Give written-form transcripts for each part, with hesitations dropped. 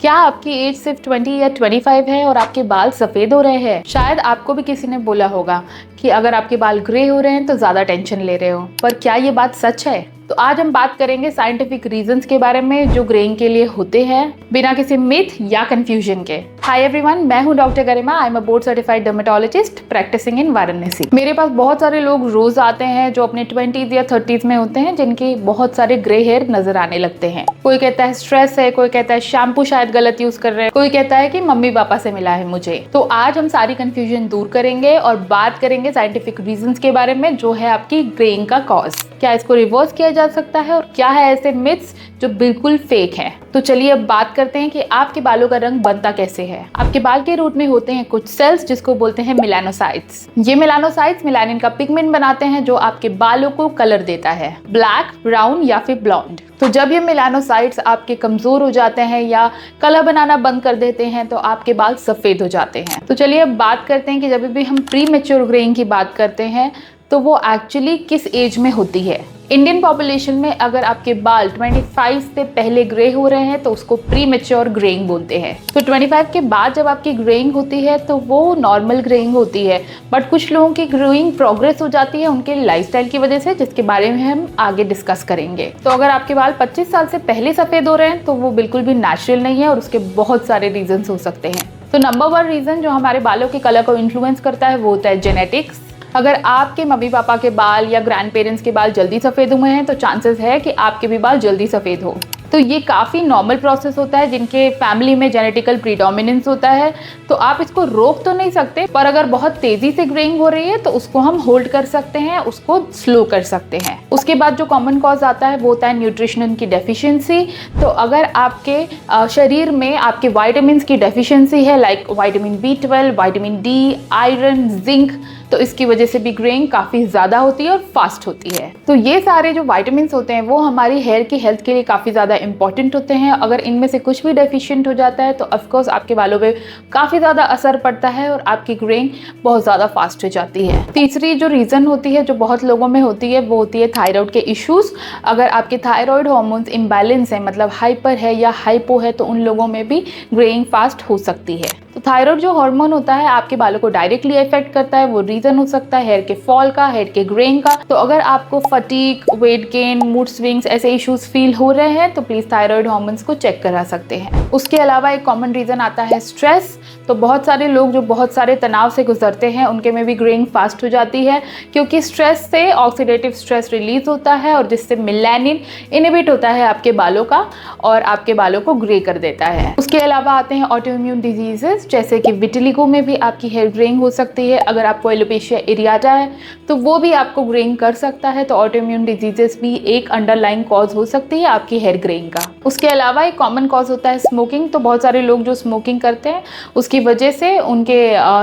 क्या आपकी एज सिर्फ 20 या 25 है और आपके बाल सफ़ेद हो रहे हैं? शायद आपको भी किसी ने बोला होगा कि अगर आपके बाल ग्रे हो रहे हैं तो ज़्यादा टेंशन ले रहे हो, पर क्या ये बात सच है? तो आज हम बात करेंगे साइंटिफिक रीजंस के बारे में जो ग्रेइंग के लिए होते हैं, बिना किसी मिथ या कंफ्यूजन के। हाय एवरीवन, मैं हूं doctor Garima. I am a board certified dermatologist practicing in Varanasi. मेरे पास बहुत सारे लोग रोज आते हैं जो अपने 20s या 30s में होते हैं, जिनके बहुत सारे ग्रे हेयर नजर आने लगते हैं। कोई कहता है स्ट्रेस है, कोई कहता है शैम्पू शायद गलत यूज कर रहे हैं, कोई कहता है कि मम्मी पापा से मिला है मुझे। तो आज हम सारी कंफ्यूजन दूर करेंगे और बात करेंगे साइंटिफिक रीजंस के बारे में जो है आपकी ग्रेइंग का कॉज। क्या इसको रिवर्स किया जा सकता है और क्या है ऐसे मिथ्स जो बिल्कुल फेक हैं। तो चलिए अब बात करते हैं कि आपके बालों का रंग बनता कैसे है। आपके बाल के रूट में होते हैं कुछ सेल्स जिसको बोलते हैं मेलानोसाइट्स। ये मेलानोसाइट्स मेलानिन का पिगमेंट बनाते हैं जो आपके बालों को कलर देता है, ब्लैक, ब्राउन या फिर ब्लॉन्ड। तो जब ये मेलानोसाइट्स आपके कमजोर हो जाते हैं या कलर बनाना बंद कर देते हैं तो आपके बाल सफेद हो जाते हैं। तो चलिए अब बात करते हैं कि जब भी हम प्री मैच्योर ग्रेइंग की बात करते हैं तो वो एक्चुअली किस एज में होती है। इंडियन पॉपुलेशन में अगर आपके बाल 25 से पहले ग्रे हो रहे हैं तो उसको प्री मैच्योर ग्रेइंग बोलते हैं। तो 25 के बाद जब आपकी ग्रेइंग होती है तो वो नॉर्मल ग्रेइंग होती है, बट कुछ लोगों की ग्रेइंग प्रोग्रेस हो जाती है उनके लाइफस्टाइल की वजह से, जिसके बारे में हम आगे डिस्कस करेंगे। तो अगर आपके बाल 25 साल से पहले सफ़ेद हो रहे हैं तो वो बिल्कुल भी नेचुरल नहीं है और उसके बहुत सारे रीजंस हो सकते हैं। तो नंबर 1 रीज़न जो हमारे बालों के कलर को इन्फ्लुएंस करता है वो होता है जेनेटिक्स। अगर आपके मम्मी पापा के बाल या ग्रैंड पेरेंट्स के बाल जल्दी सफ़ेद हुए हैं तो चांसेस है कि आपके भी बाल जल्दी सफ़ेद हो। तो ये काफ़ी नॉर्मल प्रोसेस होता है जिनके फैमिली में जेनेटिकल प्रीडोमिनेंस होता है। तो आप इसको रोक तो नहीं सकते, पर अगर बहुत तेज़ी से ग्रेइंग हो रही है तो उसको हम होल्ड कर सकते हैं, उसको स्लो कर सकते हैं। उसके बाद जो कॉमन कॉज आता है वो होता है न्यूट्रिशन की डेफिशिएंसी। तो अगर आपके शरीर में आपके वाइटामिन की डेफिशिएंसी है, like vitamin B12, vitamin D, iron, zinc, तो इसकी वजह से भी ग्रेइंग काफ़ी ज़्यादा होती है और फास्ट होती है। तो ये सारे जो विटामिन होते हैं वो हमारी हेयर की हेल्थ के लिए काफ़ी ज़्यादा इंपॉर्टेंट होते हैं। अगर इनमें से कुछ भी डेफिशिएंट हो जाता है तो ऑफकोर्स आपके बालों पे काफ़ी ज़्यादा असर पड़ता है और आपकी ग्रेइंग बहुत ज़्यादा फास्ट हो जाती है। तीसरी जो रीज़न होती है जो बहुत लोगों में होती है वो होती है थायराइड के इश्यूज़। अगर आपके थायराइड हार्मोन्स इम्बैलेंस है, मतलब हाइपर है या हाइपो है, तो उन लोगों में भी ग्रेइंग फास्ट हो सकती है। तो थायराइड जो हार्मोन होता है आपके बालों को डायरेक्टली इफेक्ट करता है। वो रीजन हो सकता है हेयर के फॉल का, हेयर के ग्रेइंग का। तो अगर आपको fatigue, weight gain, mood swings ऐसे इश्यूज फील हो रहे हैं तो प्लीज थायराइड हार्मोन्स को चेक करा सकते हैं। उसके अलावा एक कॉमन रीजन आता है स्ट्रेस। तो बहुत सारे लोग जो बहुत सारे तनाव से गुजरते हैं उनके में भी ग्रेइंग फास्ट हो जाती है, क्योंकि स्ट्रेस से ऑक्सीडेटिव स्ट्रेस रिलीज होता है और जिससे मेलानिन इनहिबिट होता है आपके बालों का और आपके बालों को ग्रे कर देता है। उसके अलावा आते हैं ऑटोइम्यून डिजीजेस, जैसे कि विटिलिगो में भी आपकी हेयर ग्रेइंग हो सकती है। अगर आपको एलोपेशिया एरियाटा है तो वो भी आपको ग्रेइंग कर सकता है। तो ऑटोइम्यून डिजीजेस भी एक अंडरलाइन कॉज हो सकती है आपकी हेयर ग्रेइंग का। उसके अलावा एक कॉमन कॉज होता है स्मोकिंग। तो बहुत सारे लोग जो स्मोकिंग करते हैं उसकी वजह से उनके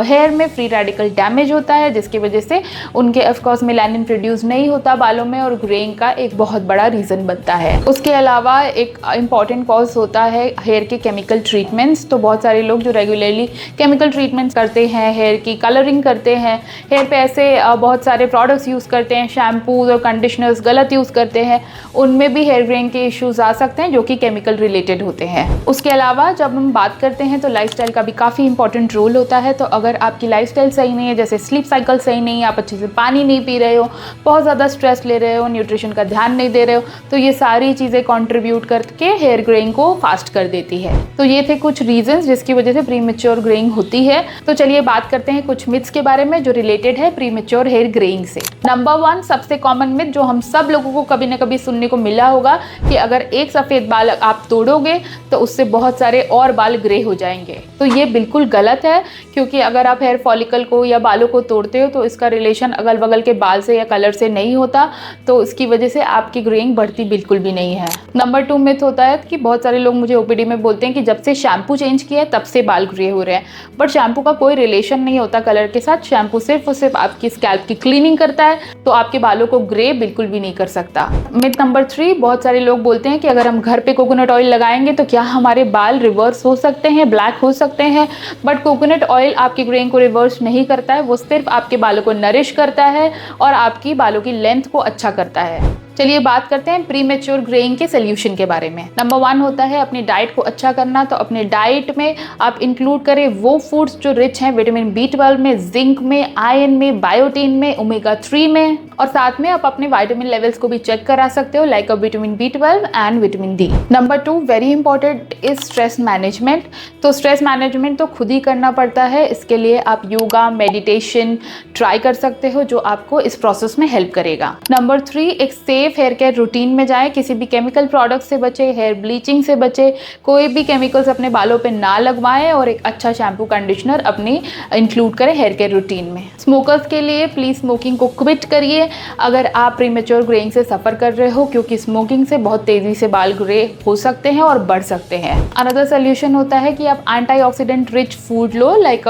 हेयर में फ्री रेडिकल डैमेज होता है, जिसकी वजह से उनके ऑफकोर्स मेलानिन प्रोड्यूस नहीं होता बालों में और ग्रेइंग का एक बहुत बड़ा रीज़न बनता है। उसके अलावा एक इम्पॉर्टेंट कॉज होता है हेयर के केमिकल ट्रीटमेंट्स। तो बहुत सारे लोग जो रेगुलरली केमिकल ट्रीटमेंट्स करते हैं, हेयर की कलरिंग करते हैं, हेयर पे ऐसे बहुत सारे प्रोडक्ट्स यूज़ करते हैं, शैम्पूज और कंडीशनर्स गलत यूज़ करते हैं, उनमें भी हेयर ग्रेइंग के इश्यूज आ सकते हैं जो कि केमिकल रिलेटेड होते हैं। उसके अलावा जब हम बात करते हैं तो लाइफस्टाइल का भी काफ़ी इंपॉर्टेंट रोल होता है। तो अगर आपकी लाइफस्टाइल सही नहीं है, जैसे स्लीप साइकिल सही नहीं है, आप अच्छे से पानी नहीं पी रहे हो, बहुत ज़्यादा स्ट्रेस ले रहे हो, न्यूट्रिशन का ध्यान नहीं दे रहे हो, तो ये सारी चीज़ें कॉन्ट्रीब्यूट करके हेयर ग्रेइंग को फास्ट कर देती है। तो ये थे कुछ रीजंस जिसकी वजह से प्री मैच्योर ग्रेइंग होती है। तो चलिए बात करते हैं कुछ मिथ्स के बारे में जो रिलेटेड है प्री मैच्योर हेयर ग्रेइंग से। नंबर 1 सबसे कॉमन मिथ जो हम सब लोगों को कभी ना कभी सुनने को मिला होगा कि अगर एक सफ़ेद बाल आप तोड़ोगे तो उससे बहुत सारे और बाल ग्रे हो जाएंगे। तो ये बिल्कुल गलत है, क्योंकि अगर आप हेयर फॉलिकल को या बालों को तोड़ते हो तो इसका रिलेशन अगल बगल के बाल से या कलर से नहीं होता, तो इसकी वजह से आपकी ग्रेइंग बढ़ती बिल्कुल भी नहीं है। नंबर 2 मिथ होता है कि बहुत सारे लोग मुझे ओपीडी में बोलते हैं कि जब से शैम्पू चेंज किया है तब से बाल ग्रे हो रहे हैं, बट शैम्पू का कोई रिलेशन नहीं होता कलर के साथ। शैम्पू सिर्फ और सिर्फ आपकी स्कैल्प की क्लीनिंग करता है, तो आपके बालों को ग्रे बिल्कुल भी नहीं कर सकता। मिथ नंबर 3, बहुत सारे लोग बोलते हैं कि अगर हम घर पे कोकोनट ऑयल लगाएंगे तो क्या हमारे बाल रिवर्स हो सकते हैं, ब्लैक हो सकते हैं, बट कोकोनट ऑयल आपकी ग्रेइंग को रिवर्स नहीं करता है, वो सिर्फ आपके बालों को नरिश करता है और आपकी बालों की लेंथ को अच्छा करता है। चलिए बात करते हैं प्री मैच्योर ग्रेइंग के सोल्यूशन के बारे में। नंबर 1 होता है अपनी डाइट को अच्छा करना। तो अपने डाइट में आप इंक्लूड करें वो फूड्स जो रिच हैं विटामिन B12 में, जिंक में, आयरन में, बायोटीन में, ओमेगा 3 में, और साथ में आप अपने विटामिन लेवल्स को भी चेक करा सकते हो like vitamin B12 and vitamin D। Number 2 very important is stress management. तो स्ट्रेस मैनेजमेंट तो खुद ही करना पड़ता है, इसके लिए आप योगा, मेडिटेशन ट्राई कर सकते हो जो आपको इस प्रोसेस में हेल्प करेगा। नंबर 3 एक सेफ हेयर केयर रूटीन में जाएं, किसी भी केमिकल प्रोडक्ट से बचे, हेयर ब्लीचिंग से बचे, कोई भी केमिकल्स अपने बालों पे ना लगवाएं और एक अच्छा शैम्पू कंडीशनर अपनी इंक्लूड करें हेयर केयर रूटीन में। स्मोकर्स के लिए प्लीज स्मोकिंग को क्विट करिए अगर आप प्रीमेच्योर ग्रेइंग से सफर कर रहे हो, क्योंकि स्मोकिंग से बहुत तेजी से बाल ग्रे हो सकते हैं और बढ़ सकते हैं। अनदर सोल्यूशन होता है कि आप एंटीऑक्सीडेंट रिच फूड लो लाइक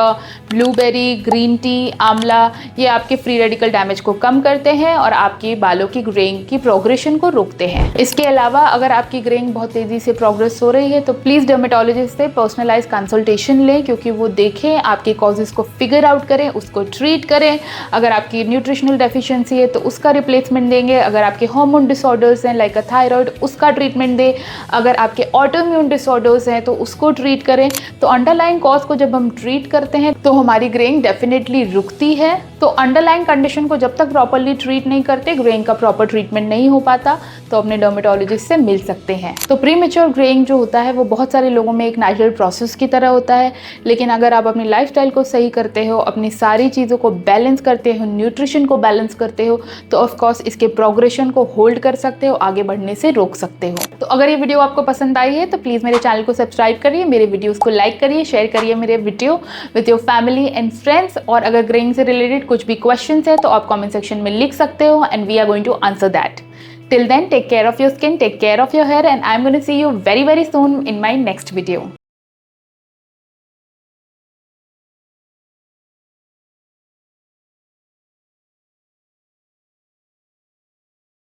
ब्लूबेरी, ग्रीन टी, आंवला। ये आपके फ्री रेडिकल डैमेज को कम करते हैं और आपकी बालों की ग्रेइंग की प्रोग्रेशन को रोकते हैं। इसके अलावा अगर आपकी ग्रेइंग बहुत तेजी से प्रोग्रेस हो रही है तो प्लीज डर्मेटोलॉजिस्ट से पर्सनलाइज कंसल्टेशन लें, क्योंकि वो देखें आपके कॉजेज को फिगर आउट करें, उसको ट्रीट करें। अगर आपकी न्यूट्रिशनल डेफिशिएंसी है तो उसका रिप्लेसमेंट देंगे। अगर आपके हार्मोन डिसऑर्डर्स हैं लाइक थायराइड, उसका ट्रीटमेंट दें। अगर आपके ऑटोइम्यून डिसऑर्डर्स हैं तो उसको ट्रीट करें। तो अंडरलाइन कॉज को जब हम ट्रीट करते हैं तो हमारी ग्रेइंग डेफिनेटली रुकती है। तो अंडरलाइन कंडीशन को जब तक प्रॉपरली ट्रीट नहीं करते, ग्रेइंग का प्रॉपर ट्रीटमेंट नहीं हो पाता, तो अपने डर्मेटोलॉजिस्ट से मिल सकते हैं। तो प्रीमेच्योर ग्रेइंग जो होता है वो बहुत सारे लोगों में एक नेचुरल प्रोसेस की तरह होता है, लेकिन अगर आप अपनी लाइफस्टाइल को सही करते हो, अपनी सारी चीज़ों को बैलेंस करते हो, न्यूट्रिशन को बैलेंस करते हो, तो ऑफ कोर्स इसके प्रोग्रेशन को होल्ड कर सकते हो, आगे बढ़ने से रोक सकते हो। तो अगर ये वीडियो आपको पसंद आई है तो प्लीज़ मेरे चैनल को सब्सक्राइब करिए, मेरे वीडियोज़ को लाइक करिए, शेयर करिए मेरे video with your family and friends. और अगर ग्रेइंग से रिलेटेड कुछ भी क्वेश्चन है तो आप कमेंट सेक्शन में लिख सकते हो and we are going to answer that. Till then, take care of your skin, take care of your hair, and I'm going to see you very, very soon in my next video.